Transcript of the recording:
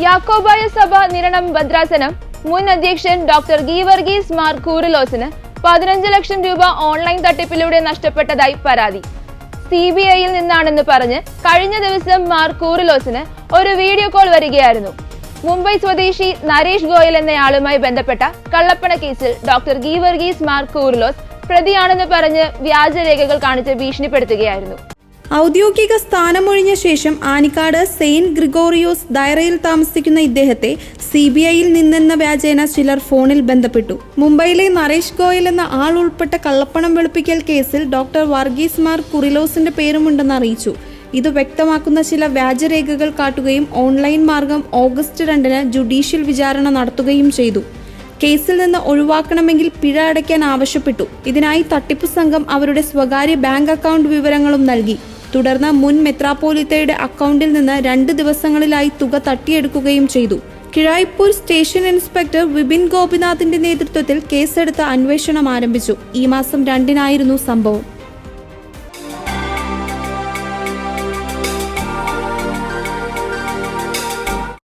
യാക്കോബായ സഭ നിരണം ഭദ്രാസനം മുൻ അധ്യക്ഷൻ ഡോക്ടർ ഗീവർഗീസ് മാർ കൂറിലോസിന് 15 ലക്ഷം രൂപ ഓൺലൈൻ തട്ടിപ്പിലൂടെ നഷ്ടപ്പെട്ടതായി പരാതി. CBIയിൽ നിന്നാണെന്ന് പറഞ്ഞ് കഴിഞ്ഞ ദിവസം മാർ കൂറിലോസിന് ഒരു വീഡിയോ കോൾ വരികയായിരുന്നു. മുംബൈ സ്വദേശി നരേഷ് ഗോയൽ എന്നയാളുമായി ബന്ധപ്പെട്ട കള്ളപ്പണ കേസിൽ ഡോക്ടർ ഗീവർഗീസ് മാർ കൂറിലോസ് പ്രതിയാണെന്ന് പറഞ്ഞ് വ്യാജരേഖകൾ കാണിച്ച് ഭീഷണിപ്പെടുത്തുകയായിരുന്നു. ഔദ്യോഗിക സ്ഥാനമൊഴിഞ്ഞ ശേഷം ആനിക്കാട് സെയിന്റ് ഗ്രിഗോറിയോസ് ദയറയിൽ താമസിക്കുന്ന ഇദ്ദേഹത്തെ CBIയിൽ നിന്നെന്ന വ്യാജേന ചിലർ ഫോണിൽ ബന്ധപ്പെട്ടു. മുംബൈയിലെ നരേഷ് ഗോയൽ എന്ന ആൾ ഉൾപ്പെട്ട കള്ളപ്പണം വെളുപ്പിക്കൽ കേസിൽ ഡോക്ടർ വർഗീസ് മാർ കുറിലോസിന്റെ പേരുമുണ്ടെന്ന് അറിയിച്ചു. ഇത് വ്യക്തമാക്കുന്ന ചില വ്യാജരേഖകൾ കാട്ടുകയും ഓൺലൈൻ മാർഗം ഓഗസ്റ്റ് 2-ന് ജുഡീഷ്യൽ വിചാരണ നടത്തുകയും ചെയ്തു. കേസിൽ നിന്ന് ഒഴിവാക്കണമെങ്കിൽ പിഴ അടയ്ക്കാൻ ആവശ്യപ്പെട്ടു. ഇതിനായി തട്ടിപ്പു സംഘം അവരുടെ സ്വകാര്യ ബാങ്ക് അക്കൗണ്ട് വിവരങ്ങളും നൽകി. തുടർന്ന് മുൻ മെത്രാപ്പോലിത്തയുടെ അക്കൗണ്ടിൽ നിന്ന് 2 ദിവസങ്ങളിലായി തുക തട്ടിയെടുക്കുകയും ചെയ്തു. കിഴായ്പൂർ സ്റ്റേഷൻ ഇൻസ്പെക്ടർ വിപിൻ ഗോപിനാഥിന്റെ നേതൃത്വത്തിൽ കേസെടുത്ത് അന്വേഷണം ആരംഭിച്ചു. ഈ മാസം 2-നായിരുന്നു സംഭവം.